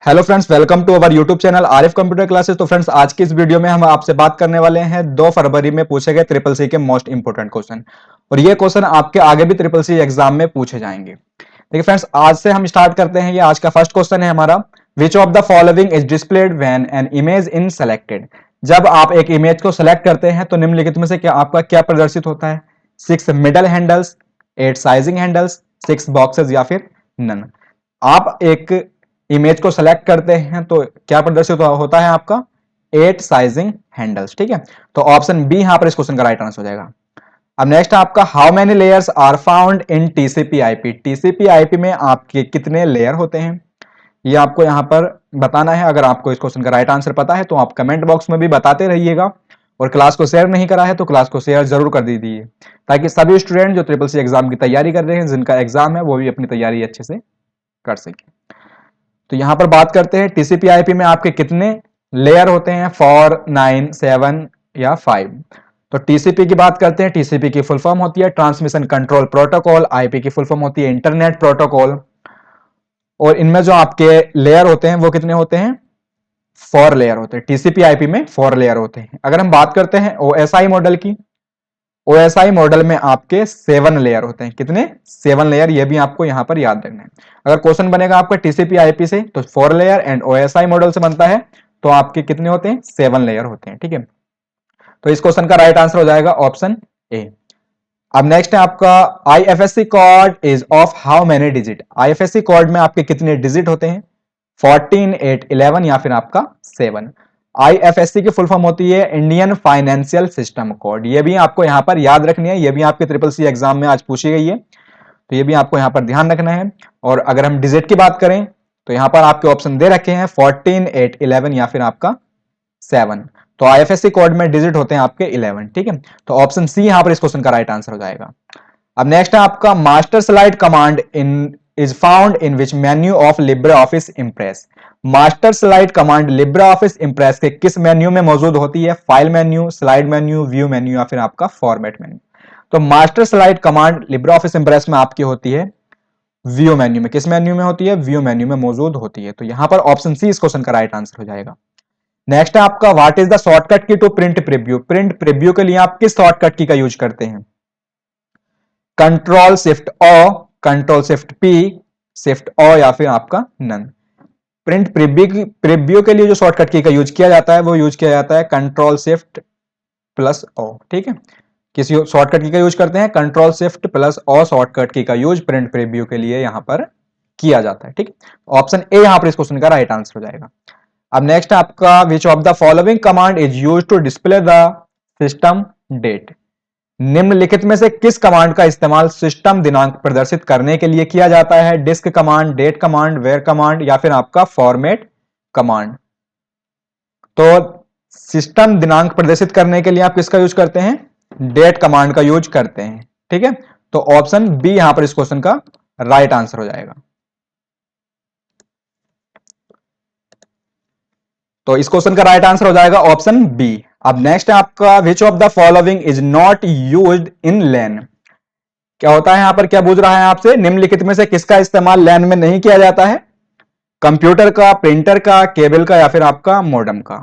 Hello friends, welcome to our YouTube channel Arif computer classes. तो friends, आज की इस वीडियो में हम आपसे बात करने वाले हैं 2 फरवरी में पूछे गए ट्रिपल सी के मोस्ट इंपोर्टेंट क्वेश्चन। और ये क्वेश्चन आपके आगे भी ट्रिपल सी एग्जाम में पूछे जाएंगे। देखिए फ्रेंड्स, आज से हम स्टार्ट करते हैं। ये आज का फर्स्ट क्वेश्चन है हमारा। विच of the following is displayed when an image in selected. जब आप एक इमेज को सेलेक्ट करते हैं तो निम्नलिखित में से क्या आपका क्या प्रदर्शित होता है? 6 middle handles, 8 sizing handles, 6 boxes या फिर नन। आप एक इमेज को सेलेक्ट करते हैं तो क्या प्रदर्शित होता है आपका? 8 साइजिंग हैंडल्स। ठीक है, तो ऑप्शन बी यहां पर इस क्वेश्चन का राइट आंसर हो जाएगा। अब नेक्स्ट आपका how many layers are found in TCP IP. TCP IP में आपके कितने लेयर होते हैं, ये आपको यहां पर बताना है। अगर आपको इस क्वेश्चन का राइट आंसर पता है तो आप कमेंट बॉक्स में भी बताते रहिएगा, और क्लास को शेयर नहीं करा है तो क्लास को शेयर जरूर कर दीजिए, ताकि सभी स्टूडेंट जो ट्रिपल सी एग्जाम की तैयारी कर रहे हैं, जिनका एग्जाम है, वो भी अपनी तैयारी अच्छे से कर सके। तो यहां पर बात करते हैं टीसीपी आईपी में आपके कितने लेयर होते हैं, 4, 9, 7 या 5। तो टीसीपी की बात करते हैं। टीसीपी की फुल फॉर्म होती है ट्रांसमिशन कंट्रोल प्रोटोकॉल। आईपी की फुल फॉर्म होती है इंटरनेट प्रोटोकॉल। और इनमें जो आपके लेयर होते हैं वो कितने होते हैं? 4 लेयर होते हैं। टीसीपी आईपी में 4 लेयर होते हैं। अगर हम बात करते हैं ओएसआई मॉडल की, ओएसआई मॉडल में आपके 7 लेयर होते हैं। कितने? 7 लेयर। ये भी आपको यहां पर याद रखना है। अगर क्वेश्चन बनेगा आपका टीसीपी आईपी से तो 4 लेयर, एंड ओएसआई मॉडल से बनता है तो आपके कितने होते हैं? 7 लेयर होते हैं। ठीक है, तो इस क्वेश्चन का राइट आंसर हो जाएगा ऑप्शन ए। अब नेक्स्ट है आपका IFSC code is of how many digit. IFSC code में आपके कितने डिजिट होते हैं? 14, 8, 11 या फिर आपका 7। आईएफएससी की फुल फॉर्म होती है इंडियन फाइनेंशियल सिस्टम कोड। ये भी आपको यहां पर याद रखनी है। ये भी आपके ट्रिपल सी एग्जाम में आज पूछी गई है, तो ये भी आपको यहां पर ध्यान रखना है। और अगर हम डिजिट की बात करें तो यहां पर आपके ऑप्शन दे रखे हैं 14, 8, 11 या फिर आपका 7। तो आईएफएससी कोड में डिजिट होते हैं आपके 11। ठीक है, तो ऑप्शन सी यहां पर इस क्वेश्चन का राइट आंसर हो जाएगा। अब नेक्स्ट है आपका master slide command in is found in which menu of Libre office Impress. Master slide command Libre office Impress के किस मेन्यू में मौजूद होती है? File menu, slide menu, view menu या फिर आपका फॉर्मेट मेन्यू। तो master slide command Libre office Impress में आपकी होती है व्यू मेन्यू में। किस मेन्यू में होती है? व्यू मेन्यू में मौजूद होती है। तो यहां पर ऑप्शन सी इस क्वेश्चन का राइट आंसर हो जाएगा। नेक्स्ट है आपका what is the shortcut key to print preview. Print preview के लिए आप किस शॉर्टकट की का यूज करते हैं? कंट्रोल शिफ्ट ओ, कंट्रोल शिफ्ट पी, शिफ्ट ओ या फिर आपका नन। प्रिंट प्रीव्यू के लिए जो शॉर्टकट की का यूज किया जाता है वो यूज किया जाता है कंट्रोल शिफ्ट प्लस ओ। ठीक है, किसी शॉर्टकट की का यूज करते हैं control shift plus O. Shortcut key का यूज प्रिंट प्रीव्यू के लिए यहां पर किया जाता है। ठीक है, ऑप्शन ए यहां पर इस क्वेश्चन का राइट आंसर हो जाएगा। अब नेक्स्ट आपका which of the following command is use to display the system date. निम्नलिखित में से किस कमांड का इस्तेमाल सिस्टम दिनांक प्रदर्शित करने के लिए किया जाता है? Disk command, date command, where command या फिर आपका फॉर्मेट कमांड। तो सिस्टम दिनांक प्रदर्शित करने के लिए आप किसका यूज करते हैं? डेट कमांड का यूज करते हैं। ठीक है, तो ऑप्शन बी यहां पर इस क्वेश्चन का राइट आंसर हो जाएगा। तो इस क्वेश्चन का राइट आंसर हो जाएगा ऑप्शन बी। अब नेक्स्ट है आपका which of the following is not used in LAN. क्या होता है यहां पर? क्या पूछ रहा है आपसे? निम्नलिखित में से किसका इस्तेमाल लैन में नहीं किया जाता है? कंप्यूटर का, प्रिंटर का, केबल का या फिर आपका मॉडेम का।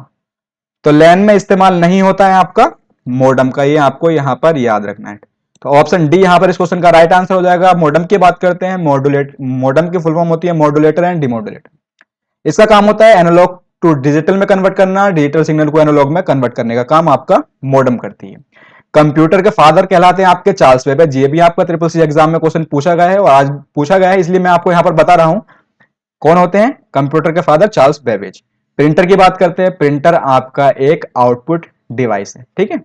तो लैन में इस्तेमाल नहीं होता है आपका मॉडेम का। ये आपको यहां पर याद रखना है। तो ऑप्शन डी यहां पर इस क्वेश्चन का राइट आंसर हो जाएगा। मॉडेम की बात करते हैं। मॉडेम की फुल फॉर्म होती है मॉड्यूलेटर एंड डिमॉड्यूलेटर। इसका काम होता है एनालॉग टू डिजिटल में कन्वर्ट करना, डिजिटल सिग्नल को एनालॉग में कन्वर्ट करने का काम आपका मॉडेम करती है। कंप्यूटर के फादर कहलाते हैं आपके चार्ल्स बेबेज। ये भी आपका ट्रिपल सी एग्जाम में क्वेश्चन पूछा गया है और आज पूछा गया है, इसलिए मैं आपको यहां पर बता रहा हूं कौन होते हैं कंप्यूटर के फादर? Charles Babbage. प्रिंटर की बात करते हैं। प्रिंटर आपका एक आउटपुट डिवाइस है। ठीक है,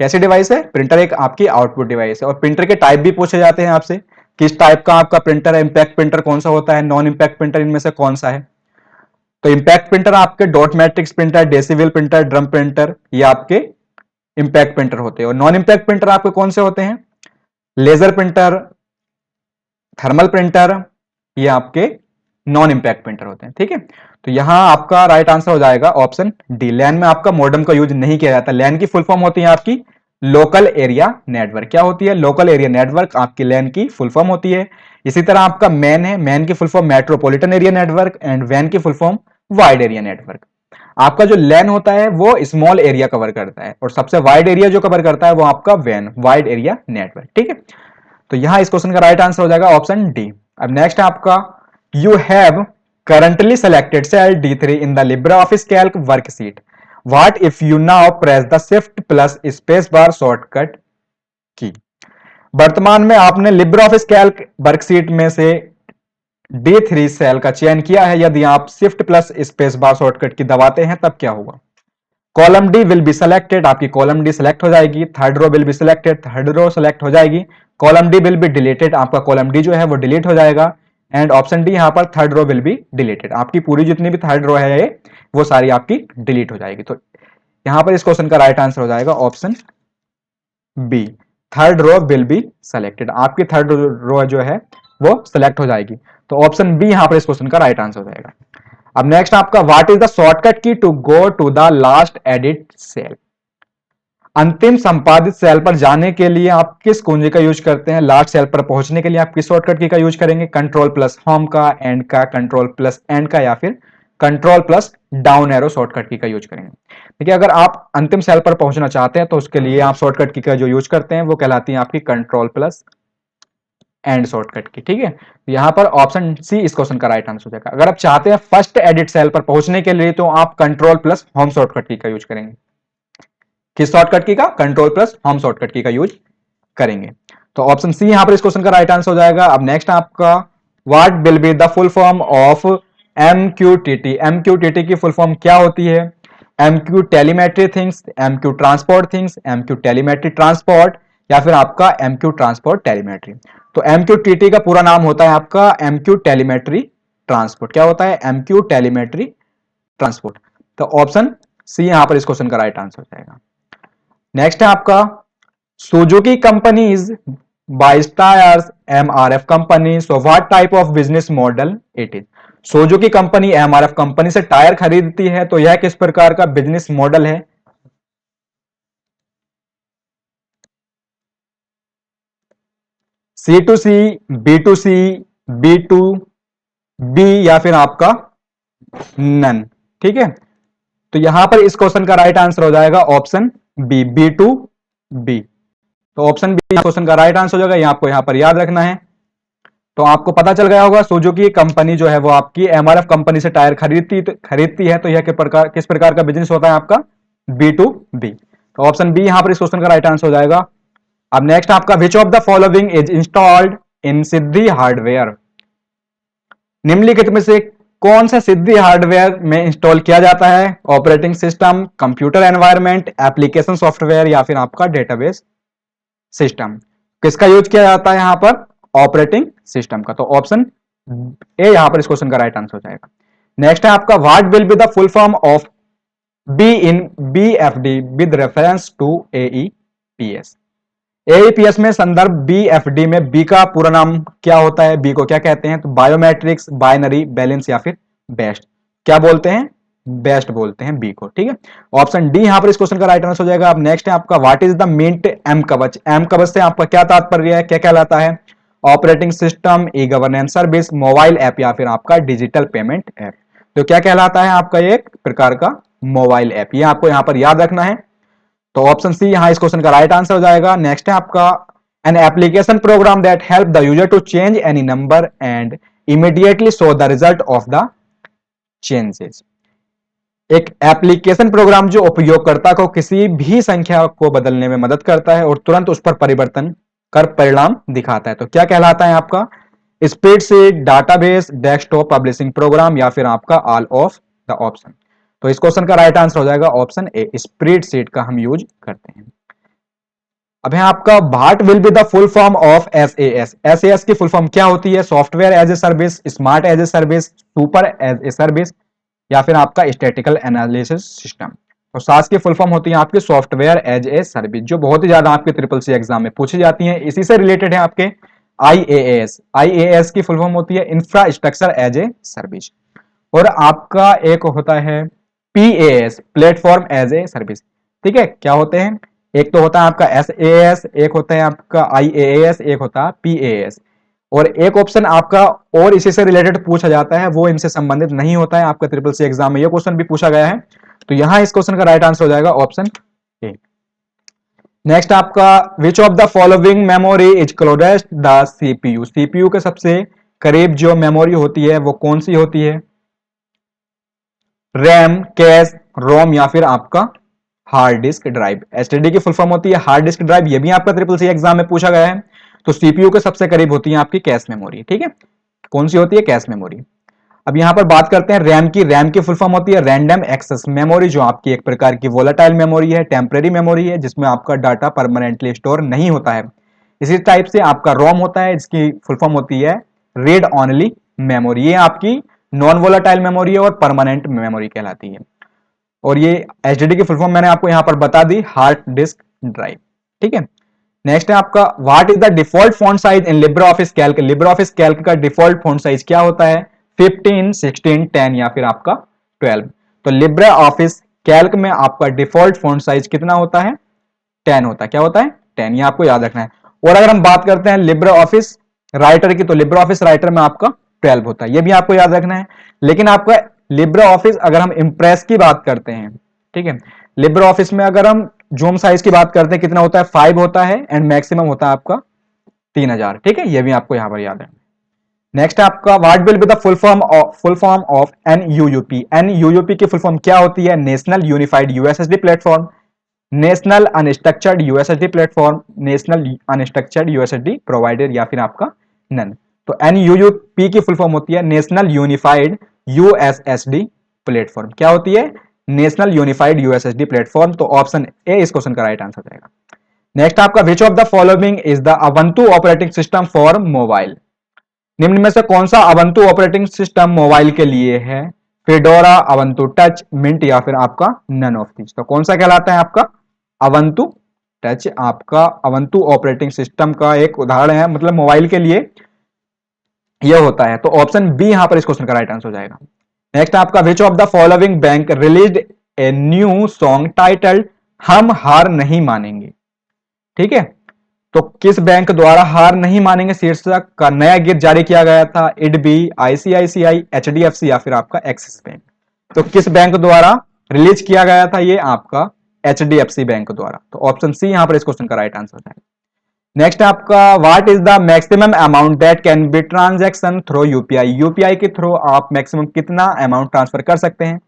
कैसी डिवाइस है? प्रिंटर एक आपकी आउटपुट डिवाइस है। और प्रिंटर के टाइप भी पूछे जाते हैं आपसे, किस टाइप का आपका प्रिंटर है? इंपैक्ट प्रिंटर कौन सा होता है? नॉन इंपैक्ट प्रिंटर इनमें से कौन सा है? तो इंपैक्ट प्रिंटर आपके dot matrix printer, decibel printer, drum printer, ये आपके इंपैक्ट प्रिंटर होते हैं। और नॉन इंपैक्ट प्रिंटर आपके कौन से होते हैं? लेजर प्रिंटर, थर्मल प्रिंटर, ये आपके नॉन इंपैक्ट प्रिंटर होते हैं। ठीक है, तो यहां आपका राइट आंसर हो जाएगा ऑप्शन डी। लैन में आपका मॉडेम का यूज नहीं किया जाता। लैन की फुल फॉर्म होती है आपकी लोकल एरिया नेटवर्क। क्या होती है? लोकल एरिया नेटवर्क आपकी लैन की फुल फॉर्म होती है। इसी तरह आपका मैन है, मैन की full form metropolitan area network, and वैन की full form wide area network. आपका जो लैन होता है वो स्मॉल एरिया कवर करता है, और सबसे वाइड एरिया जो कवर करता है वो आपका वैन, वाइड एरिया नेटवर्क। ठीक है, तो यहां इस क्वेश्चन का राइट आंसर हो जाएगा ऑप्शन डी। अब नेक्स्ट है आपका, you have currently selected cell D3 in the LibreOffice Calc worksheet. What if you now press the Shift plus Space bar shortcut key? वर्तमान में आपने LibreOffice Calc वर्कशीट में से D3 सेल का चयन किया है, यदि आप Shift plus space bar shortcut key दबाते हैं तब क्या होगा? Column D will be selected, आपकी कॉलम डी सिलेक्ट हो जाएगी। Third row will be selected, third row select हो जाएगी। Column D will be deleted, आपका कॉलम डी जो है वो डिलीट हो जाएगा। एंड ऑप्शन डी यहां पर third row will be deleted, आपकी पूरी जितनी भी थर्ड रो है वो सारी आपकी डिलीट हो जाएगी। तो यहां पर इस क्वेश्चन का राइट आंसर हो जाएगा option B, third row will be selected, आपकी थर्ड रो जो है वो सिलेक्ट हो जाएगी। तो ऑप्शन बी यहां पर इस क्वेश्चन का राइट आंसर हो जाएगा। अब नेक्स्ट आपका, what is the shortcut key to go to the last edit cell? अंतिम संपादित सेल पर जाने के लिए आप किस कुंजी का यूज करते हैं? लास्ट सेल पर पहुंचने के लिए आप किस शॉर्टकट की का यूज करेंगे? कंट्रोल प्लस होम का, एंड का, कंट्रोल प्लस एंड का, या फिर control plus down arrow shortcut key का यूज करेंगे? देखिए, अगर आप अंतिम सेल पर पहुंचना चाहते हैं तो उसके लिए आप शॉर्टकट की का जो यूज करते हैं वो कहलाती है आपकी कंट्रोल प्लस एंड शॉर्टकट की। ठीक है, तो यहां पर ऑप्शन सी इस क्वेश्चन का राइट आंसर हो जाएगा। अगर आप चाहते हैं फर्स्ट एडिट सेल पर पहुंचने के लिए तो आप control plus home shortcut key का यूज करेंगे। किस शॉर्टकट की का? Control plus home shortcut key का यूज करेंगे। तो ऑप्शन सी यहां पर इस क्वेश्चन का राइट आंसर हो जाएगा। अब नेक्स्ट आपका, what will be the full form of MQTT? MQTT की फुल फॉर्म क्या होती है? MQ telemetry things, MQ transport things, MQ telemetry transport, या फिर आपका MQ ट्रांसपोर्ट टेलीमेट्री। तो MQTT का पूरा नाम होता है आपका MQ टेलीमेट्री ट्रांसपोर्ट। क्या होता है? MQ telemetry transport. तो ऑप्शन सी यहां पर इस क्वेश्चन का राइट आंसर हो जाएगा। नेक्स्ट है आपका, Suzuki companies buys tires, MRF company, so what type of business model it is? Suzuki company MRF company से टायर खरीदती है, तो यह किस प्रकार का बिजनेस मॉडल है? C2C, B2C, B2B, या फिर आपका नन। ठीक है, तो यहां पर इस क्वेश्चन का राइट आंसर हो जाएगा ऑप्शन बी, B2B। तो ऑप्शन बी क्वेश्चन का राइट आंसर हो जाएगा, ये आपको यहां पर याद रखना है। तो आपको पता चल गया होगा, सुजुकी कंपनी जो है वो आपकी MRF कंपनी से टायर खरीदती है, तो यह किस प्रकार का बिजनेस होता है आपका? B2B। तो ऑप्शन बी यहां पर इस क्वेश्चन का राइट आंसर हो जाएगा। अब नेक्स्ट आपका, which of the following is installed in Siddhi hardware? निम्नलिखित में से कौन सा सिद्धि हार्डवेयर में इंस्टॉल किया जाता है? Operating system, computer environment, application software, या फिर आपका डेटाबेस सिस्टम? किसका यूज किया जाता है यहां पर? ऑपरेटिंग सिस्टम का। तो ऑप्शन ए यहां पर इस क्वेश्चन का राइट आंसर हो जाएगा। नेक्स्ट है आपका, what will be the full form of B in BFD with reference to AEPS? AEPS में संदर्भ BFD में बी का पूरा नाम क्या होता है? बी को क्या कहते हैं? तो बायोमेट्रिक्स, बाइनरी, बैलेंस, या फिर बेस्ट। क्या बोलते हैं? बेस्ट बोलते हैं बी को। ठीक है, ऑप्शन डी यहां पर इस क्वेश्चन का राइट आंसर हो जाएगा। अब नेक्स्ट है आपका, what is the meant M Kavach? M Kavach से आपका क्या तात्पर्य है, क्या कहलाता है? Operating system, e governance service, mobile app, या फिर आपका डिजिटल पेमेंट ऐप? तो क्या कहलाता है आपका? एक प्रकार का मोबाइल ऐप। ये आपको यहां पर याद रखना है। तो ऑप्शन सी यहां इस क्वेश्चन का राइट आंसर हो जाएगा। नेक्स्ट है आपका, an application program that help the user to change any number and immediately show the result of the changes. एक एप्लीकेशन प्रोग्राम जो उपयोगकर्ता को किसी भी संख्या को बदलने में मदद करता है और तुरंत उस पर परिवर्तन कर परिणाम दिखाता है, तो क्या कहलाता है आपका? Spreadsheet, database, desktop publishing program, या फिर आपका ऑल ऑफ द ऑप्शन? तो इस क्वेश्चन का राइट आंसर हो जाएगा ऑप्शन ए, स्प्रेडशीट का हम यूज करते हैं। अब है आपका, what will be the full form of SAS? SAS की फुल फॉर्म क्या होती है? Software as a service, smart as a service, super as a service, या फिर आपका स्टैटिकल एनालिसिस सिस्टम? तो सास की फुल फॉर्म होती है आपकी सॉफ्टवेयर एज ए सर्विस, जो बहुत ही ज्यादा आपके CCC एग्जाम में पूछी जाती है। इसी से रिलेटेड है आपके IaaS। IaaS की फुल फॉर्म होती है इंफ्रास्ट्रक्चर एज ए सर्विस। और आपका एक होता है PaaS, platform as a service. ठीक है, क्या होते हैं? एक तो होता है आपका SAS, एक होता है आपका IaaS, एक होता है PaaS। और एक ऑप्शन आपका और इसी से रिलेटेड पूछा जाता है, वो इनसे संबंधित नहीं होता है, आपका ट्रिपल सी एग्जाम में ये क्वेश्चन भी पूछा गया है। तो यहां इस क्वेश्चन का राइट आंसर हो जाएगा ऑप्शन ए। नेक्स्ट आपका which of the following memory is closest the CPU, CPU के सबसे करीब जो मेमोरी होती है वो कौन सी होती है? रैम, कैश, रोम या फिर आपका हार्ड डिस्क ड्राइव। एसटीडी की फुल फॉर्म होती है हार्ड डिस्क ड्राइव, ये भी आपका ट्रिपल सी एग्जाम में पूछा गया है। तो सीपीयू के सबसे करीब होती है आपकी कैश मेमोरी, ठीक है। कौन सी होती है? Cache memory. अब यहां पर बात करते हैं रैम की। रैम की फुल फॉर्म होती है रैंडम एक्सेस मेमोरी, जो आपकी एक प्रकार की वोलेटाइल मेमोरी है, टेम्परेरी मेमोरी है, जिसमें आपका डाटा परमानेंटली स्टोर नहीं होता है। इसी टाइप से आपका रोम होता है, जिसकी फुल फॉर्म होती है रीड ओनली मेमोरी, ये आपकी नॉन वोलेटाइल मेमोरी है और परमानेंट मेमोरी कहलाती है। और ये एचडीडी की फुल फॉर्म मैंने आपको यहां पर बता दी, हार्ड डिस्क ड्राइव, ठीक है। नेक्स्ट है आपका what is the default font size in Libre office Calc. Libre office Calc का डिफॉल्ट फॉन्ट साइज क्या होता है? 15, 16, 10 या फिर आपका 12। तो लिब्रे ऑफिस कैल्क में आपका डिफॉल्ट फॉन्ट साइज कितना होता है? 10 होता है। क्या होता है? 10, ये आपको याद रखना है। और अगर हम बात करते हैं लिब्रे ऑफिस राइटर की, तो लिब्रे ऑफिस राइटर में आपका 12 होता है, ये भी आपको याद रखना है। लेकिन आपका लिब्रे ऑफिस, अगर हम इंप्रेस की बात करते हैं, ठीक है, लिब्रे ऑफिस में अगर हम जूम साइज की बात करते हैं कितना होता है? 5 होता है एंड मैक्सिमम होता है आपका 3000, ठीक है, ये भी आपको यहां पर याद है। नेक्स्ट आपका what will be the full form of एनयूयूपी। एनयूयूपी की फुल फॉर्म क्या होती है? National unified USSD platform, national unstructured USSD platform, national unstructured USSD provider या फिर आपका नन। तो एनयूयूपी की फुल फॉर्म होती है नेशनल यूनिफाइड यूएसएसडी प्लेटफॉर्म। क्या होती है? National unified USSD platform. तो ऑप्शन ए इस क्वेश्चन का राइट आंसर जाएगा। नेक्स्ट आपका which of the following is the Ubuntu operating system for mobile. निम्न में से कौन सा अवंतु ऑपरेटिंग सिस्टम मोबाइल के लिए है? फेडोरा, अवंतु टच, मिंट या फिर आपका नन ऑफ दीज। तो कौन सा कहलाता है आपका अवंतु टच? आपका अवंतु ऑपरेटिंग सिस्टम का एक उदाहरण है, मतलब मोबाइल के लिए यह होता है। तो ऑप्शन बी यहां पर इस क्वेश्चन का राइट आंसर हो जाएगा। नेक्स्ट आपका which of the following bank released a new song titled हम हार नहीं मानेंगे, ठीक है। तो किस बैंक द्वारा हार नहीं मानेंगे शीर्षक का नया गीत जारी किया गया था? इडबी, आईसीआईसीआई, एचडीएफसी या फिर आपका एक्सिस बैंक। तो किस बैंक द्वारा रिलीज किया गया था? ये आपका एचडीएफसी बैंक द्वारा। तो ऑप्शन सी यहां पर इस क्वेश्चन का राइट आंसर है। नेक्स्ट आपका what is the maximum amount that can be transaction through UPI. UPI के थ्रू आप मैक्सिमम कितना अमाउंट ट्रांसफर कर सकते हैं?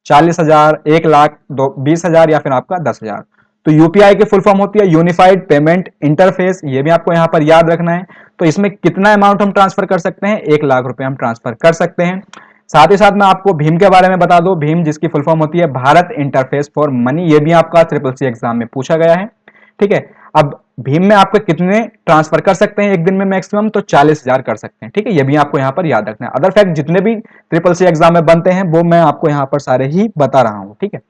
40,000, 1,00,000, 20,000 या फिर आपका 10,000। तो यूपीआई की फुल फॉर्म होती है यूनिफाइड पेमेंट इंटरफेस, ये भी आपको यहां पर याद रखना है। तो इसमें कितना अमाउंट हम ट्रांसफर कर सकते हैं? 1,00,000 रुपए हम ट्रांसफर कर सकते हैं। साथ ही साथ मैं आपको भीम के बारे में बता दूं, भीम जिसकी फुल फॉर्म होती है भारत इंटरफेस फॉर मनी, ये भी आपका ट्रिपल सी एग्जाम में पूछा गया है, ठीक है। अब भीम में आपको कितने ट्रांसफर कर सकते हैं एक दिन में मैक्सिमम? तो 40,000 कर सकते हैं, ठीक है, ये भी आपको यहां पर याद रखना है। अदर फैक्ट जितने भी ट्रिपल सी एग्जाम में बनते हैं वो मैं आपको यहां पर सारे ही बता रहा हूं, ठीक है।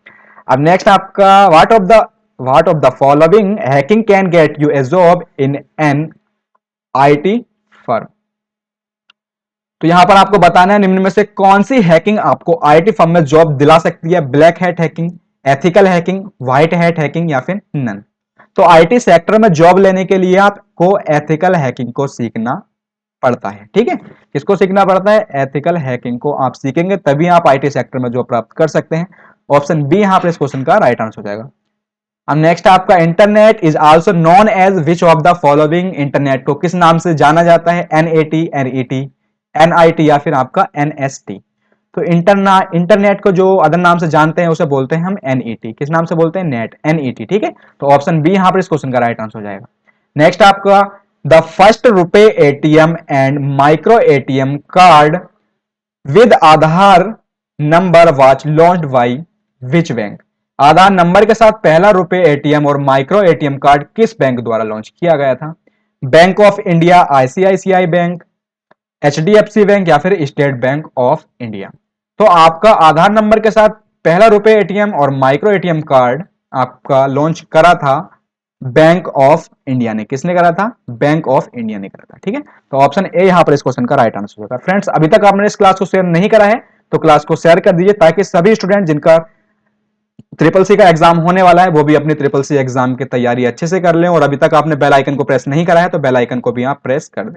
अब नेक्स्ट आपका what of the following hacking can get U A job in an IT firm. तो यहां पर आपको बताना है निम्न में से कौन सी हैकिंग आपको आईटी फर्म में जॉब दिला सकती है? Black hat hacking, ethical hacking, white hat hacking या फिर नन। तो आईटी सेक्टर में जॉब लेने के लिए आपको एथिकल हैकिंग को सीखना पड़ता है, ठीक है। किसको सीखना पड़ता है? एथिकल हैकिंग को आप सीखेंगे तभी आप आईटी सेक्टर में जॉब प्राप्त कर सकते हैं। ऑप्शन बी यहां पर इस क्वेश्चन का राइट आंसर हो जाएगा। अब नेक्स्ट आपका internet is also known as which of the following. Internet को किस नाम से जाना जाता है? एनएटी, एनईटी, एनआईटी या फिर आपका एनएसटी। तो इंटरनेट को जो अदर नाम से जानते हैं उसे बोलते हैं हम एनईटी। किस नाम से बोलते हैं? नेट, एनईटी, ठीक है। तो ऑप्शन बी यहां पर इस क्वेश्चन का राइट आंसर हो जाएगा। नेक्स्ट आपका द फर्स्ट रुपए ATM and micro ATM card with Aadhaar number was launched by which bank. Aadhaar number के साथ पहला रुपए एटीएम और माइक्रो एटीएम कार्ड किस बैंक द्वारा लॉन्च किया गया था? Bank of India, ICICI bank, HDFC bank या फिर स्टेट बैंक ऑफ इंडिया। तो आपका आधार नंबर के साथ पहला रुपए एटीएम और माइक्रो एटीएम कार्ड आपका लॉन्च करा था बैंक ऑफ इंडिया ने। किसने करा था? बैंक ऑफ इंडिया ने करा था, ठीक है। तो ऑप्शन ए यहां पर इस क्वेश्चन का राइट आंसर होगा। फ्रेंड्स, अभी तक आपने इस क्लास को शेयर नहीं करा है तो क्लास को शेयर कर दीजिए, ताकि सभी स्टूडेंट जिनका ट्रिपल सी का एग्जाम होने वाला है वो भी अपनी ट्रिपल सी एग्जाम की तैयारी अच्छे से कर लें। और अभी तक आपने बेल आइकन को प्रेस नहीं करा है तो बेल आइकन को भी आप प्रेस कर दें।